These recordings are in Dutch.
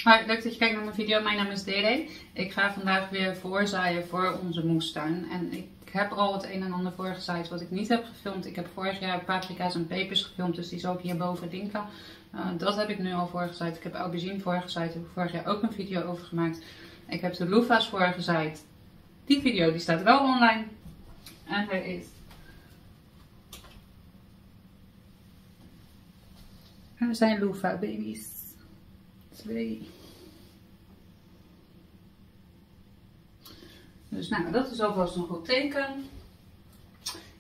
Hoi, leuk dat je kijkt naar mijn video. Mijn naam is Dede. Ik ga vandaag weer voorzaaien voor onze moestuin. En ik heb al het een en ander voorgezaaid wat ik niet heb gefilmd. Ik heb vorig jaar paprika's en pepers gefilmd, dus die zal ik hierboven linken. Dat heb ik nu al voorgezaaid. Ik heb aubergine voorgezaaid. Daar heb ik vorig jaar ook een video over gemaakt. Ik heb de loefa's voorgezaaid. Die video die staat wel online. En er is... Er zijn loefa baby's. 2. Dus nou, dat is alvast een goed teken.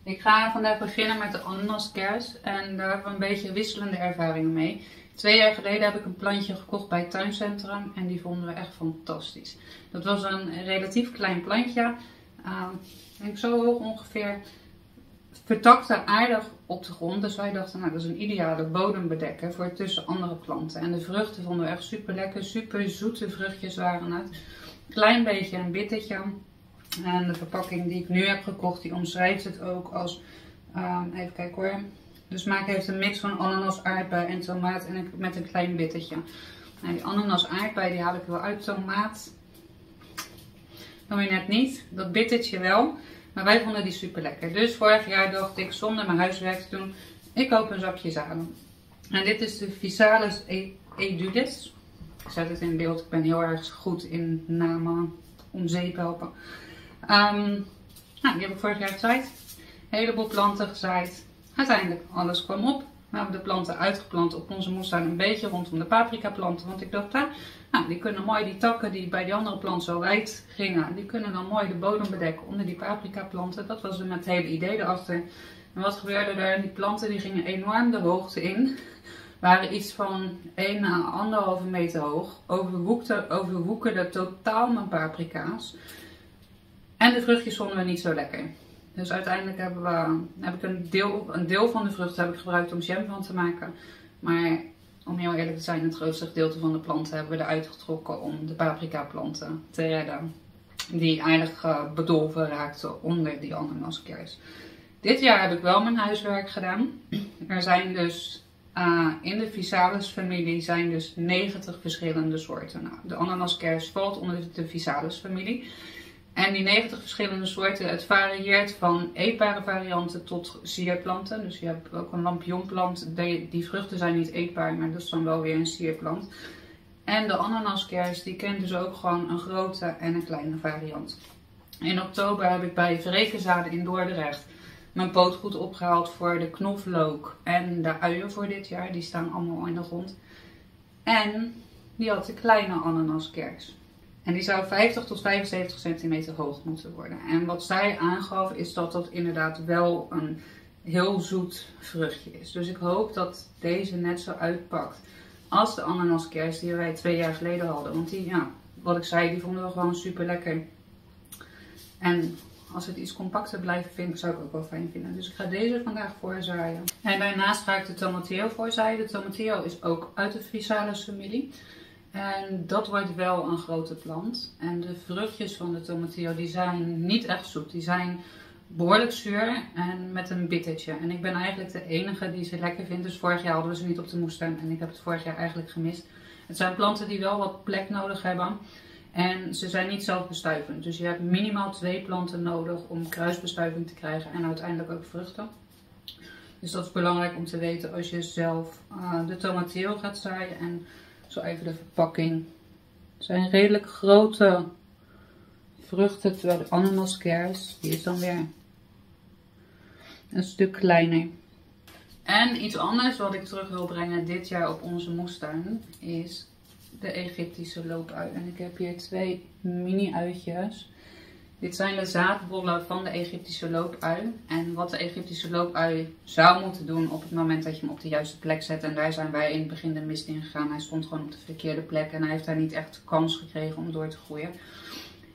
Ik ga vandaag beginnen met de ananaskers. En daar hebben we een beetje wisselende ervaringen mee. 2 jaar geleden heb ik een plantje gekocht bij het tuincentrum. En die vonden we echt fantastisch. Dat was een relatief klein plantje. Denk zo hoog ongeveer. Vertakte aardig op de grond. Dus wij dachten, nou, dat is een ideale bodembedekker voor tussen andere planten. En de vruchten vonden we echt super lekker. Super zoete vruchtjes waren het. Klein beetje een bittertje. En de verpakking die ik nu heb gekocht, die omschrijft het ook als, even kijken hoor. De smaak heeft een mix van ananas, aardbei en tomaat en met een klein bittertje. Nou, die ananas, aardbei die haal ik wel uit, tomaat dan weer net niet. Dat bittertje wel. Maar wij vonden die super lekker. Dus vorig jaar dacht ik, zonder mijn huiswerk te doen, ik koop een zakje zaden. En dit is de Physalis edulis. Ik zet het in beeld. Ik ben heel erg goed in namen om zeep helpen. Die heb ik vorig jaar gezaaid. Een heleboel planten gezaaid. Uiteindelijk alles kwam op. We hebben de planten uitgeplant op onze moestuin een beetje rondom de paprika planten. Want ik dacht, die kunnen mooi die takken die bij die andere plant zo wijd gingen. Die kunnen dan mooi de bodem bedekken onder die paprika planten. Dat was het hele idee erachter. En wat gebeurde er? Die planten die gingen enorm de hoogte in. Waren iets van 1 à 1,5 meter hoog. Overwoekerde totaal mijn paprika's. En de vruchtjes vonden we niet zo lekker. Dus uiteindelijk heb ik een deel van de vruchten heb ik gebruikt om jam van te maken. Maar om heel eerlijk te zijn, het grootste gedeelte van de planten hebben we eruit getrokken om de paprika planten te redden. Die eigenlijk bedolven raakten onder die ananaskers. Dit jaar heb ik wel mijn huiswerk gedaan. Er zijn dus in de Physalis familie zijn dus 90 verschillende soorten. Nou, de ananaskers valt onder de Physalis familie. En die 90 verschillende soorten, het varieert van eetbare varianten tot sierplanten. Dus je hebt ook een lampionnplant. Die vruchten zijn niet eetbaar, maar dat is dan wel weer een sierplant. En de ananaskers, die kent dus ook gewoon een grote en een kleine variant. In oktober heb ik bij Vrekenzaden in Dordrecht mijn pootgoed opgehaald voor de knoflook en de uien voor dit jaar. Die staan allemaal in de grond. En die had de kleine ananaskers. En die zou 50 tot 75 centimeter hoog moeten worden. En wat zij aangaf is dat dat inderdaad wel een heel zoet vruchtje is. Dus ik hoop dat deze net zo uitpakt als de ananaskers die wij 2 jaar geleden hadden. Want die, wat ik zei, die vonden we gewoon super lekker. En als het iets compacter blijft vinden, zou ik ook wel fijn vinden. Dus ik ga deze vandaag voorzaaien. En daarnaast ga ik de tomatillo voorzaaien. De tomatillo is ook uit de Physalis familie. En dat wordt wel een grote plant. En de vruchtjes van de tomatillo die zijn niet echt zoet. Die zijn behoorlijk zuur en met een bittertje. En ik ben eigenlijk de enige die ze lekker vindt. Dus vorig jaar hadden we ze niet op de moestuin. En ik heb het vorig jaar eigenlijk gemist. Het zijn planten die wel wat plek nodig hebben. En ze zijn niet zelfbestuivend. Dus je hebt minimaal 2 planten nodig om kruisbestuiving te krijgen. En uiteindelijk ook vruchten. Dus dat is belangrijk om te weten als je zelf de tomatillo gaat zaaien. En zo even de verpakking. Het zijn redelijk grote vruchten, terwijl de ananaskers, die is dan weer een stuk kleiner. En iets anders wat ik terug wil brengen dit jaar op onze moestuin is de Egyptische loopui. En ik heb hier 2 mini uitjes. Dit zijn de zaadbollen van de Egyptische loopui. En wat de Egyptische loopui zou moeten doen op het moment dat je hem op de juiste plek zet. En daar zijn wij in het begin de mist in gegaan. Hij stond gewoon op de verkeerde plek en hij heeft daar niet echt kans gekregen om door te groeien.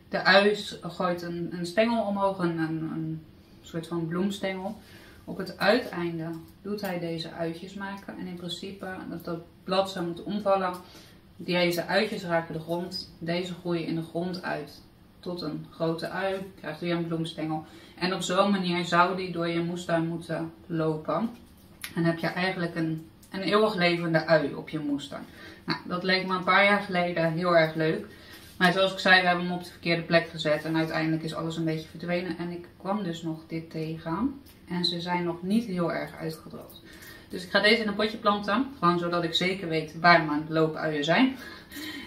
De ui gooit een stengel omhoog, een soort van bloemstengel. Op het uiteinde doet hij deze uitjes maken. En in principe, dat blad zou moeten omvallen. Deze uitjes raken de grond. Deze groeien in de grond uit tot een grote ui, krijgt weer een bloemstengel. En op zo'n manier zou die door je moestuin moeten lopen. En heb je eigenlijk een een eeuwig levende ui op je moestuin. Nou, dat leek me een paar jaar geleden heel erg leuk. Maar zoals ik zei, we hebben hem op de verkeerde plek gezet. En uiteindelijk is alles een beetje verdwenen. En ik kwam dus nog dit tegen. En ze zijn nog niet heel erg uitgedroogd. Dus ik ga deze in een potje planten. Gewoon zodat ik zeker weet waar mijn loopuien zijn.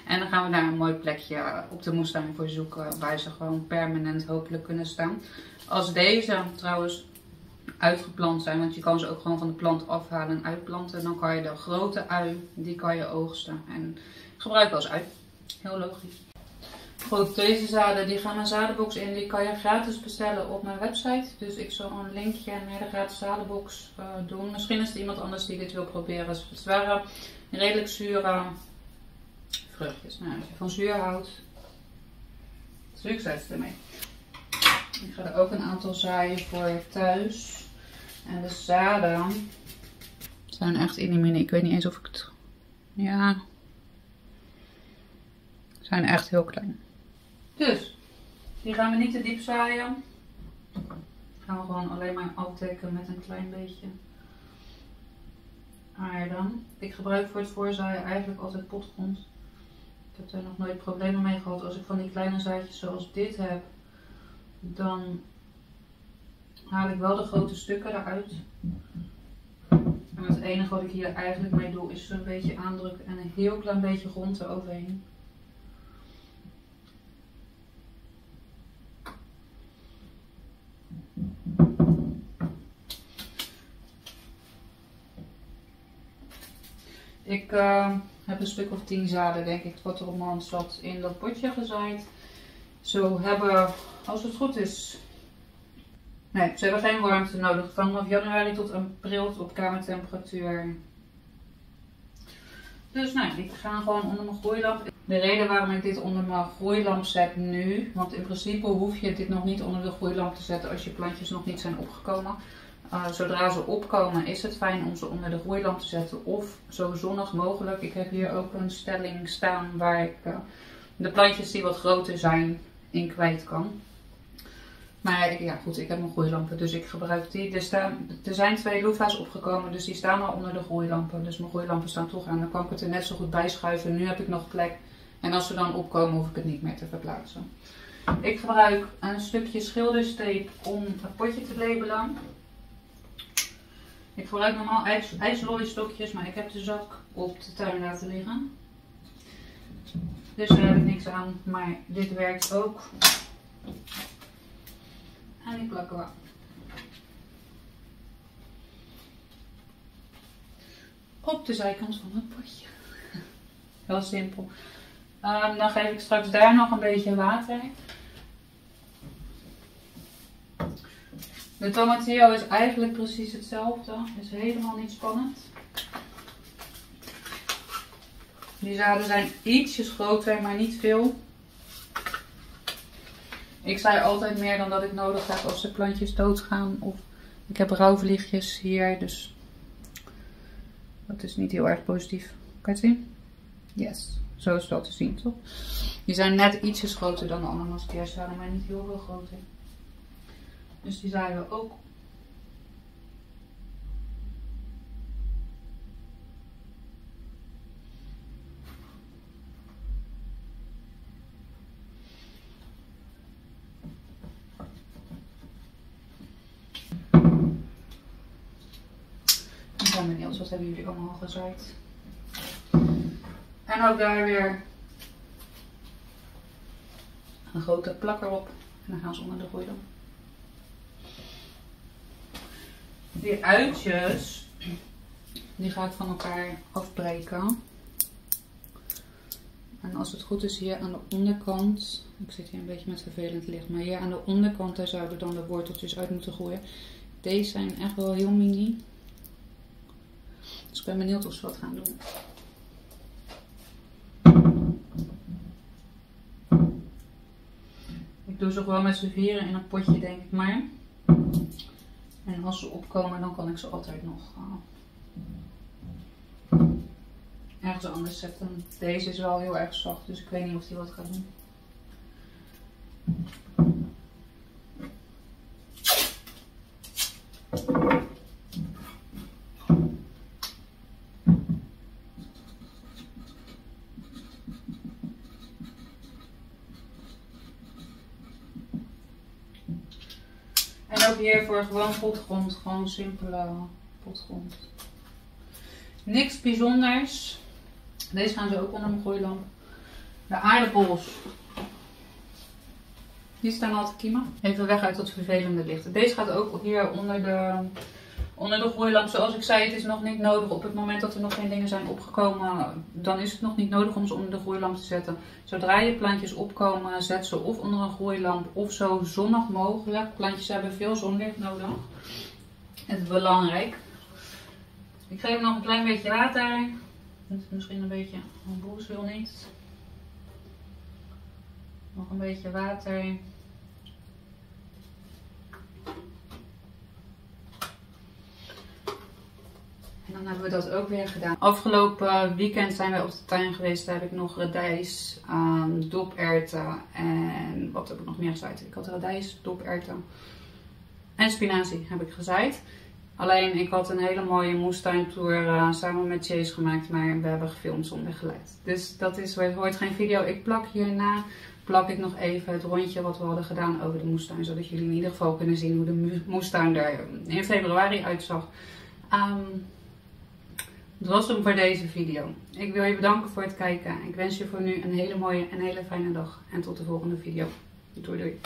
En dan gaan we daar een mooi plekje op de moestuin voor zoeken. Waar ze gewoon permanent hopelijk kunnen staan. Als deze trouwens uitgeplant zijn. Want je kan ze ook gewoon van de plant afhalen en uitplanten. Dan kan je de grote ui, die kan je oogsten. En gebruiken als ui. Heel logisch. Goed, deze zaden die gaan mijn zadenbox in. Die kan je gratis bestellen op mijn website. Dus ik zal een linkje naar de gratis zadenbox doen. Misschien is er iemand anders die dit wil proberen. Het waren redelijk zure vruchtjes. Nou, als je van zuur houdt, succes ermee. Ik ga er ook een aantal zaaien voor thuis. En de zaden zijn echt inimini. Ik weet niet eens of ik het... Ja... Zijn echt heel klein. Dus, die gaan we niet te diep zaaien. Gaan we gewoon alleen maar afdekken met een klein beetje aarde. Ik gebruik voor het voorzaaien eigenlijk altijd potgrond. Ik heb daar nog nooit problemen mee gehad. Als ik van die kleine zaadjes zoals dit heb, dan haal ik wel de grote stukken eruit. En het enige wat ik hier eigenlijk mee doe is zo'n beetje aandrukken en een heel klein beetje grond eroverheen. Ik heb een stuk of 10 zaden, denk ik, wat er op mijn zat, in dat potje gezaaid. Zo hebben, als het goed is, nee, ze hebben geen warmte nodig. Vanaf januari tot april op kamertemperatuur. Dus nou, die gaan gewoon onder mijn groeilamp. De reden waarom ik dit onder mijn groeilamp zet nu, want in principe hoef je dit nog niet onder de groeilamp te zetten als je plantjes nog niet zijn opgekomen. Zodra ze opkomen is het fijn om ze onder de groeilamp te zetten of zo zonnig mogelijk. Ik heb hier ook een stelling staan waar ik de plantjes die wat groter zijn in kwijt kan. Maar ja goed, ik heb mijn groeilampen dus ik gebruik die. Er zijn 2 loefa's opgekomen dus die staan al onder de groeilampen. Dus mijn groeilampen staan toch aan. Dan kan ik het er net zo goed bij schuiven. Nu heb ik nog plek. En als ze dan opkomen hoef ik het niet meer te verplaatsen. Ik gebruik een stukje schilderstape om het potje te labelen. Ik gebruik normaal ijslollystokjes, maar ik heb de zak op de tuin laten liggen. Dus daar heb ik niks aan, maar dit werkt ook. En die plakken we. Op de zijkant van het potje. Heel simpel. Dan geef ik straks daar nog een beetje water. De tomatillo is eigenlijk precies hetzelfde. Is helemaal niet spannend. Die zaden zijn ietsjes groter, maar niet veel. Ik zaai altijd meer dan dat ik nodig heb als de plantjes doodgaan. Of ik heb rouwvliegjes hier, dus dat is niet heel erg positief. Kan je het zien? Yes, zo is het wel te zien, toch? Die zijn net ietsjes groter dan de ananaskeerzaden, maar niet heel veel groter. Dus die zaaien we ook. Ik ben benieuwd, wat hebben jullie allemaal gezaaid? En ook daar weer een grote plakker op. En dan gaan ze onder de groeilamp. Die uitjes, die ga ik van elkaar afbreken. En als het goed is hier aan de onderkant, ik zit hier een beetje met vervelend licht, maar hier aan de onderkant daar zouden dan de worteltjes uit moeten groeien. Deze zijn echt wel heel mini. Dus ik ben benieuwd of ze wat gaan doen. Ik doe ze gewoon met z'n vieren in een potje, denk ik maar. En als ze opkomen, dan kan ik ze altijd nog ergens anders zetten. Deze is wel heel erg zacht, dus ik weet niet of die wat gaat doen. En ook hier voor gewoon potgrond, gewoon simpele potgrond. Niks bijzonders. Deze gaan ze ook onder mijn groeilamp. De aardappels. Die staan altijd kiemen. Even weg uit dat vervelende licht. Deze gaat ook hier onder de groeilamp. Zoals ik zei, het is nog niet nodig. Op het moment dat er nog geen dingen zijn opgekomen, dan is het nog niet nodig om ze onder de groeilamp te zetten. Zodra je plantjes opkomen, zet ze of onder een groeilamp of zo zonnig mogelijk. Plantjes hebben veel zonlicht nodig. Het is belangrijk. Ik geef nog een klein beetje water. Dat is misschien een beetje, een boos wil niet. Nog een beetje water. En dan hebben we dat ook weer gedaan. Afgelopen weekend zijn we op de tuin geweest. Daar heb ik nog radijs, doperwten en wat heb ik nog meer gezaaid? Ik had radijs, doperwten en spinazie heb ik gezaaid. Alleen ik had een hele mooie moestuintour samen met Chase gemaakt, maar we hebben gefilmd zonder geluid. Dus dat wordt geen video. Ik plak hierna ik nog even het rondje wat we hadden gedaan over de moestuin. Zodat jullie in ieder geval kunnen zien hoe de moestuin er in februari uitzag. Dat was hem voor deze video. Ik wil je bedanken voor het kijken. Ik wens je voor nu een hele mooie en hele fijne dag. En tot de volgende video. Doei doei.